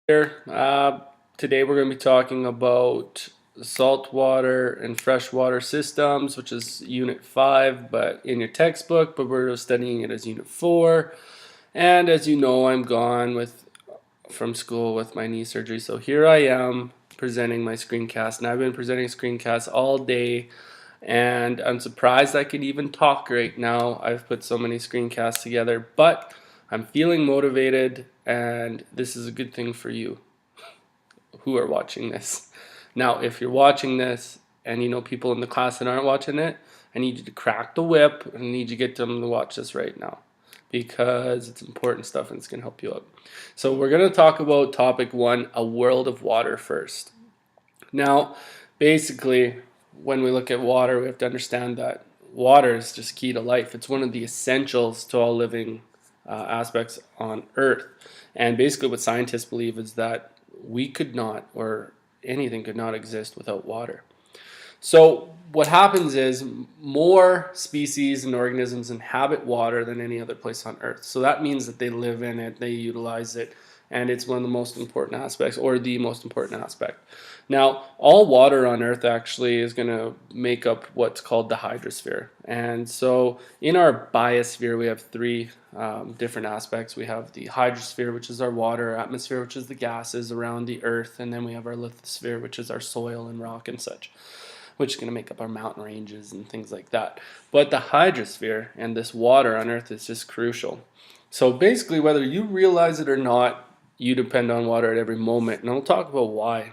Here. Today we're going to be talking about saltwater and freshwater systems, which is Unit 5, but in your textbook, but we're studying it as Unit 4. And as you know, I'm gone from school with my knee surgery, so here I am presenting my screencast, and I've been presenting screencasts all day, and I'm surprised I can even talk right now. I've put so many screencasts together, but I'm feeling motivated, and this is a good thing for you who are watching this. Now, if you're watching this and you know people in the class that aren't watching it, I need you to crack the whip and I need you to get them to watch this right now because it's important stuff and it's going to help you out. So we're going to talk about topic 1, a world of water first. Now, basically, when we look at water, we have to understand that water is just key to life. It's one of the essentials to all living aspects on Earth. And basically what scientists believe is that we could not, or anything could not exist without water. So what happens is more species and organisms inhabit water than any other place on Earth. So that means that they live in it, they utilize it, and it's one of the most important aspects, or the most important aspect. Now, all water on Earth actually is going to make up what's called the hydrosphere. And so in our biosphere, we have three different aspects. We have the hydrosphere, which is our water, atmosphere, which is the gases around the Earth, and then we have our lithosphere, which is our soil and rock and such, which is going to make up our mountain ranges and things like that. But the hydrosphere and this water on Earth is just crucial. So basically, whether you realize it or not, you depend on water at every moment. And I'll talk about why.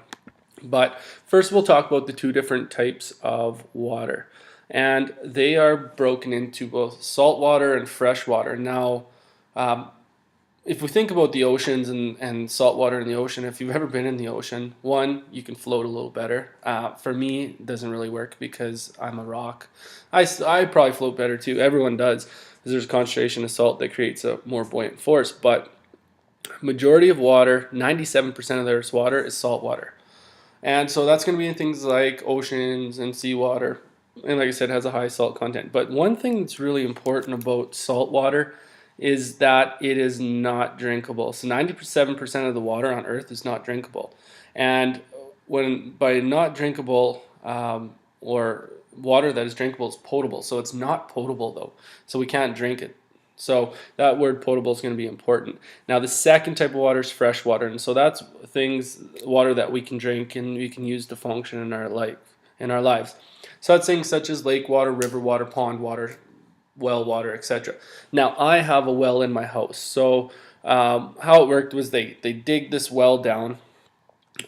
But first we'll talk about the two different types of water. And they are broken into both saltwater and freshwater. Now, if we think about the oceans and salt water in the ocean, if you've ever been in the ocean, one, you can float a little better. For me, it doesn't really work because I'm a rock. I probably float better too. Everyone does, because there's a concentration of salt that creates a more buoyant force. But majority of water, 97% of there's water, is salt water. And so that's going to be in things like oceans and seawater. And like I said, it has a high salt content. But one thing that's really important about salt water is that it is not drinkable. So 97% of the water on Earth is not drinkable. And when by not drinkable, or water that is drinkable is potable. So it's not potable though. So we can't drink it. So that word potable is going to be important. Now the second type of water is fresh water, and so that's water that we can drink and we can use to function in our lives. So that's things such as lake water, river water, pond water, well water, etc. Now I have a well in my house. So how it worked was they dig this well down,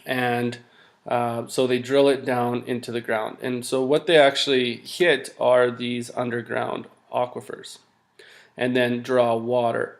and so they drill it down into the ground. And so what they actually hit are these underground aquifers, and then draw water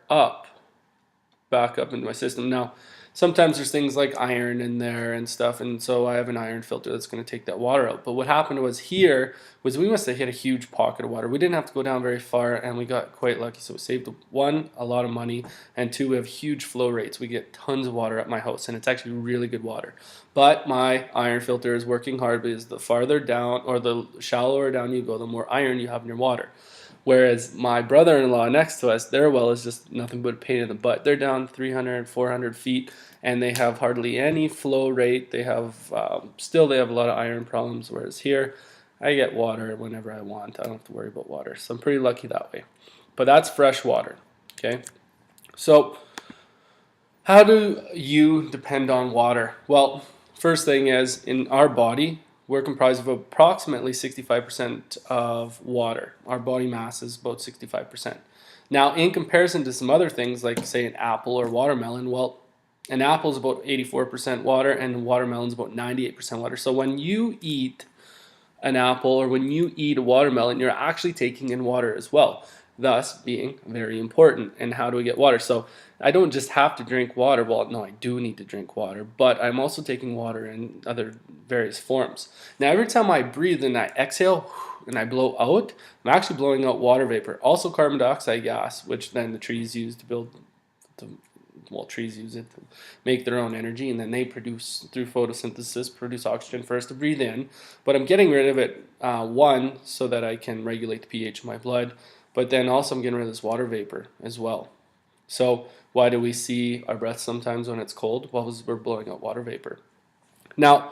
back up into my system. Now, sometimes there's things like iron in there and stuff, and so I have an iron filter that's going to take that water out. But what happened was we must have hit a huge pocket of water. We didn't have to go down very far, and we got quite lucky. So we saved, one, a lot of money, and two, we have huge flow rates. We get tons of water at my house, and it's actually really good water. But my iron filter is working hard because the farther down, or the shallower down you go, the more iron you have in your water. Whereas my brother-in-law next to us, their well is just nothing but a pain in the butt. They're down 300, 400 feet, and they have hardly any flow rate. They have still they have a lot of iron problems. Whereas here, I get water whenever I want. I don't have to worry about water, so I'm pretty lucky that way. But that's fresh water. Okay, so how do you depend on water? Well, first thing is, in our body, we're comprised of approximately 65% of water. Our body mass is about 65%. Now, in comparison to some other things, like say an apple or watermelon, well, an apple is about 84% water and a watermelon is about 98% water. So when you eat an apple or when you eat a watermelon, you're actually taking in water as well, thus being very important. And how do we get water? So I don't just have to drink water. Well, no, I do need to drink water, but I'm also taking water in other various forms. Now, every time I breathe and I exhale and I blow out, I'm actually blowing out water vapor, also carbon dioxide gas, which then the trees use trees use it to make their own energy, and then they produce, through photosynthesis, produce oxygen for us to breathe in. But I'm getting rid of it, one, so that I can regulate the pH of my blood, but then also I'm getting rid of this water vapor as well. So why do we see our breath sometimes when it's cold? Well, we're blowing out water vapor. Now,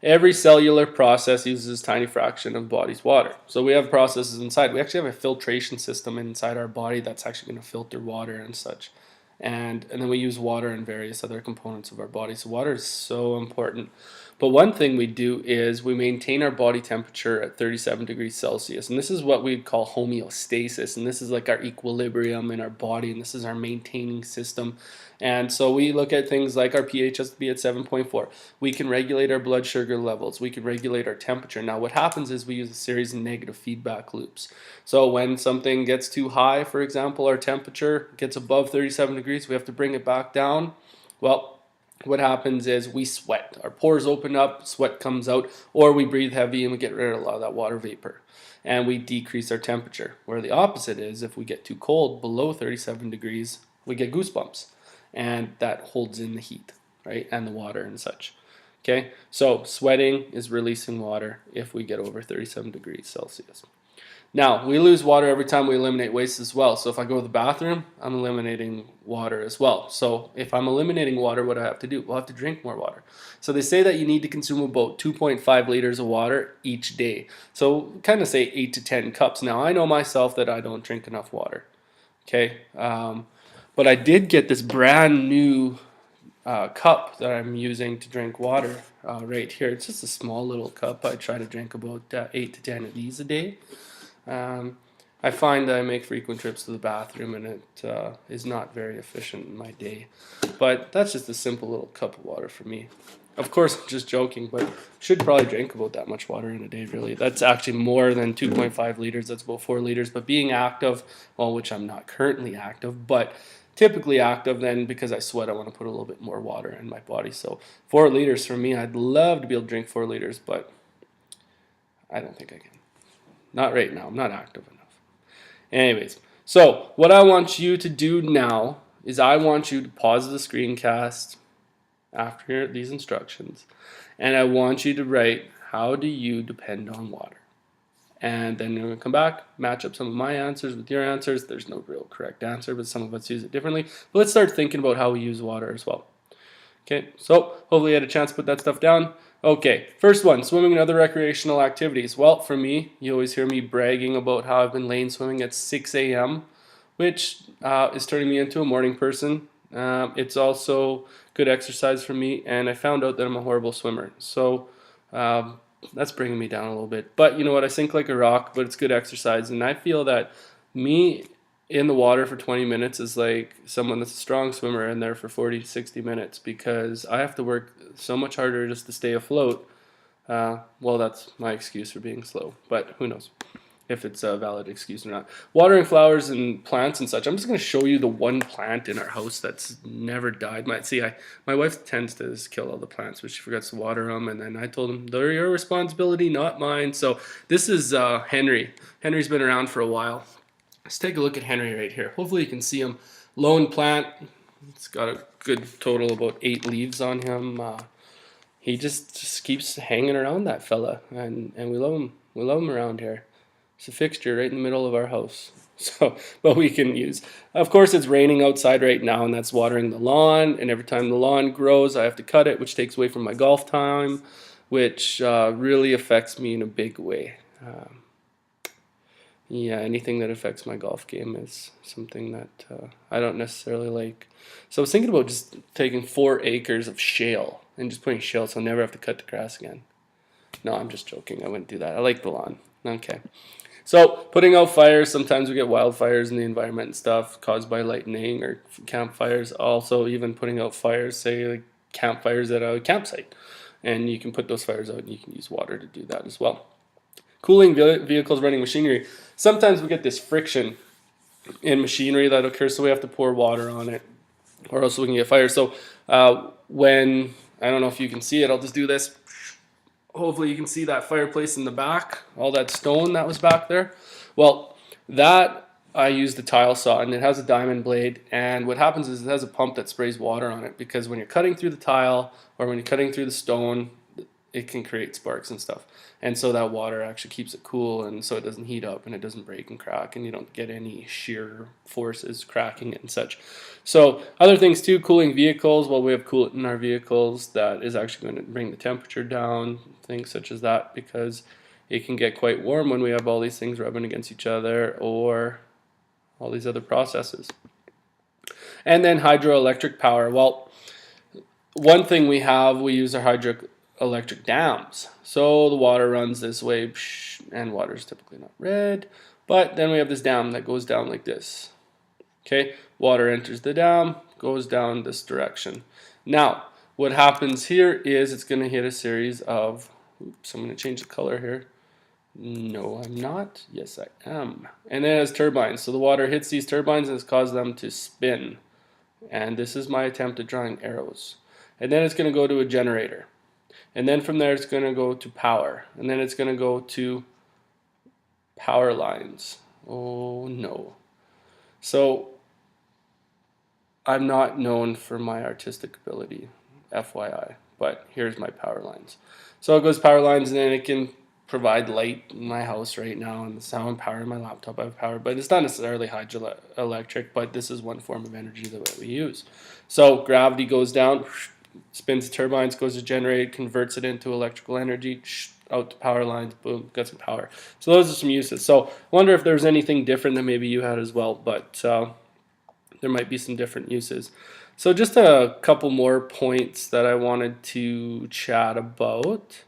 every cellular process uses a tiny fraction of body's water. So we have processes inside. We actually have a filtration system inside our body that's actually going to filter water and such. And then we use water in various other components of our body. So water is so important. But one thing we do is we maintain our body temperature at 37 degrees Celsius. And this is what we'd call homeostasis. And this is like our equilibrium in our body. And this is our maintaining system. And so we look at things like our pH has to be at 7.4. We can regulate our blood sugar levels. We can regulate our temperature. Now what happens is we use a series of negative feedback loops. So when something gets too high, for example, our temperature gets above 37 degrees, we have to bring it back down. Well, what happens is we sweat. Our pores open up, sweat comes out, or we breathe heavy and we get rid of a lot of that water vapor. And we decrease our temperature. Where the opposite is, if we get too cold, below 37 degrees, we get goosebumps. And that holds in the heat, right? And the water and such. Okay, so sweating is releasing water if we get over 37 degrees Celsius. Now, we lose water every time we eliminate waste as well. So if I go to the bathroom, I'm eliminating water as well. So if I'm eliminating water, what do I have to do? Well, I have to drink more water. So they say that you need to consume about 2.5 liters of water each day. So kind of say 8 to 10 cups. Now, I know myself that I don't drink enough water. Okay, but I did get this brand new cup that I'm using to drink water right here. It's just a small little cup. I try to drink about 8 to 10 of these a day. I find that I make frequent trips to the bathroom and it is not very efficient in my day. But that's just a simple little cup of water for me. Of course, I'm just joking, but should probably drink about that much water in a day, really. That's actually more than 2.5 liters. That's about 4 liters. But being active, well, which I'm not currently active, but typically active, then because I sweat, I want to put a little bit more water in my body. So 4 liters for me, I'd love to be able to drink 4 liters, but I don't think I can. Not right now. I'm not active enough. Anyways, so what I want you to do now is I want you to pause the screencast after these instructions, and I want you to write, how do you depend on water? And then you're going to come back, match up some of my answers with your answers. There's no real correct answer, but some of us use it differently. But let's start thinking about how we use water as well. Okay, so hopefully you had a chance to put that stuff down. Okay, first one, swimming and other recreational activities. Well, for me, you always hear me bragging about how I've been lane swimming at 6 a.m., which is turning me into a morning person. It's also good exercise for me, and I found out that I'm a horrible swimmer. So that's bringing me down a little bit. But you know what? I sink like a rock, but it's good exercise, and I feel that me in the water for 20 minutes is like someone that's a strong swimmer in there for 40 to 60 minutes, because I have to work so much harder just to stay afloat. Well, that's my excuse for being slow, but who knows if it's a valid excuse or not. Watering flowers and plants and such. I'm just going to show you the one plant in our house that's never died. My wife tends to just kill all the plants, but she forgets to water them, and then I told him, they're your responsibility, not mine. So this is Henry. Henry's been around for a while. Let's take a look at Henry right here. Hopefully you can see him. Lone plant. It's got a good total, about 8 leaves on him. He just keeps hanging around, that fella, and we love him. We love him around here. It's a fixture right in the middle of our house. So, but we can use. Of course, it's raining outside right now, and that's watering the lawn. And every time the lawn grows, I have to cut it, which takes away from my golf time, which really affects me in a big way. Yeah, anything that affects my golf game is something that I don't necessarily like. So I was thinking about just taking 4 acres of shale and just putting shale so I'll never have to cut the grass again. No, I'm just joking. I wouldn't do that. I like the lawn. Okay. So putting out fires, sometimes we get wildfires in the environment and stuff caused by lightning or campfires. Also, even putting out fires, say like campfires at a campsite. And you can put those fires out and you can use water to do that as well. Cooling vehicles, running machinery. Sometimes we get this friction in machinery that occurs, so we have to pour water on it, or else we can get fire. So when, I don't know if you can see it, I'll just do this. Hopefully you can see that fireplace in the back, all that stone that was back there. Well, that I used a tile saw, and it has a diamond blade, and what happens is it has a pump that sprays water on it, because when you're cutting through the tile or when you're cutting through the stone, it can create sparks and stuff. And so that water actually keeps it cool, and so it doesn't heat up and it doesn't break and crack, and you don't get any shear forces cracking it and such. So other things too, cooling vehicles. Well, we have coolant in our vehicles that is actually going to bring the temperature down, things such as that, because it can get quite warm when we have all these things rubbing against each other or all these other processes. And then hydroelectric power. Well, one thing we use our hydroelectric dams. So the water runs this way, and water is typically not red, but then we have this dam that goes down like this. Okay, water enters the dam, goes down this direction. Now, what happens here is it's going to hit a series of, oops, I'm going to change the color here. No, I'm not. Yes, I am. And then it has turbines. So the water hits these turbines and it's caused them to spin. And this is my attempt at drawing arrows. And then it's going to go to a generator. And then from there it's going to go to power. And then it's going to go to power lines. Oh no. So I'm not known for my artistic ability, FYI. But here's my power lines. So it goes power lines, and then it can provide light in my house right now, and that's how I'm powering my laptop. I have power, but it's not necessarily hydroelectric, but this is one form of energy that we use. So gravity goes down, spins the turbines, goes to generate, converts it into electrical energy, out to power lines, boom, got some power. So those are some uses. So I wonder if there's anything different that maybe you had as well, but there might be some different uses. So just a couple more points that I wanted to chat about.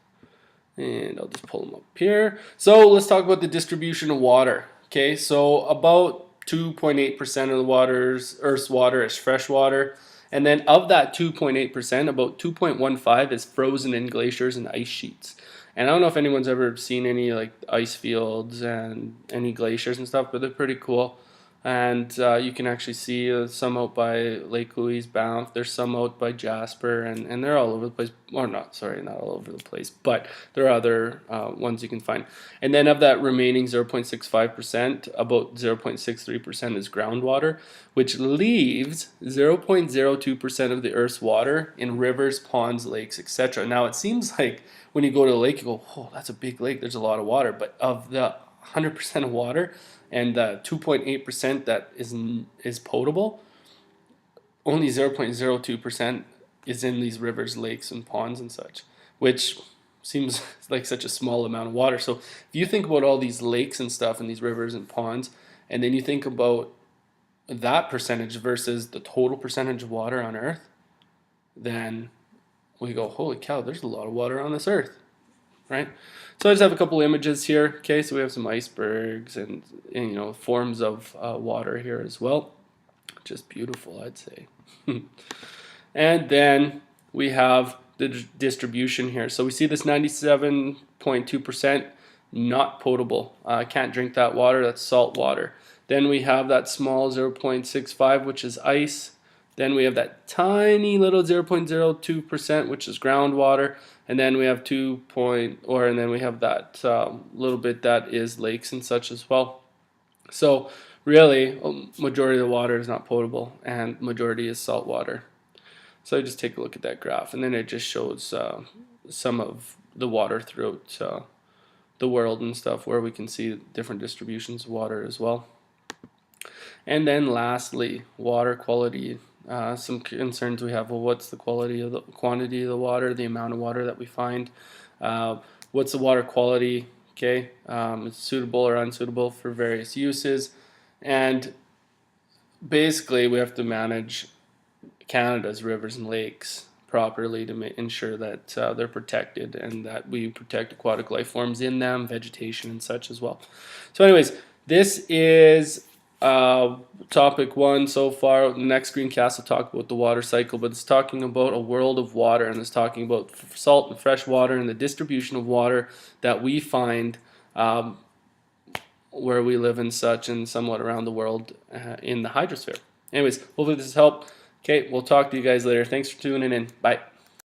And I'll just pull them up here. So let's talk about the distribution of water. Okay, so about 2.8% of the Earth's water is fresh water. And then of that 2.8%, about 2.15 is frozen in glaciers and ice sheets. And I don't know if anyone's ever seen any like ice fields and any glaciers and stuff, but they're pretty cool. And you can actually see some out by Lake Louise, Banff. There's some out by Jasper, and they're all over the place. Or not, sorry, not all over the place, but there are other ones you can find. And then of that remaining 0.65%, about 0.63% is groundwater, which leaves 0.02% of the Earth's water in rivers, ponds, lakes, etc. Now, it seems like when you go to a lake, you go, oh, that's a big lake. There's a lot of water. But of the 100% of water, and 2.8% that is potable, only 0.02% is in these rivers, lakes, and ponds and such, which seems like such a small amount of water. So if you think about all these lakes and stuff and these rivers and ponds, and then you think about that percentage versus the total percentage of water on Earth, then we go, holy cow, there's a lot of water on this Earth. Right, so I just have a couple images here. Okay, so we have some icebergs and forms of water here as well. Just beautiful, I'd say. And then we have the distribution here. So we see this 97.2% not potable. I can't drink that water. That's salt water. Then we have that small 0.65, which is ice. Then we have that tiny little 0.02%, which is groundwater, and then we have and then we have that little bit that is lakes and such as well. So really, majority of the water is not potable, and majority is salt water. So just take a look at that graph, and then it just shows some of the water throughout the world and stuff, where we can see different distributions of water as well. And then lastly, water quality. Some concerns we have. Well, what's the quantity of the water, the amount of water that we find? What's the water quality? Okay, it's suitable or unsuitable for various uses, and basically we have to manage Canada's rivers and lakes properly to ensure that they're protected and that we protect aquatic life forms in them, vegetation and such as well. So anyways, this is topic 1 so far. The next screencast will talk about the water cycle, but it's talking about a world of water, and it's talking about salt and fresh water and the distribution of water that we find where we live and such, and somewhat around the world in the hydrosphere. Anyways, hopefully this has helped. Okay, we'll talk to you guys later. Thanks for tuning in. Bye.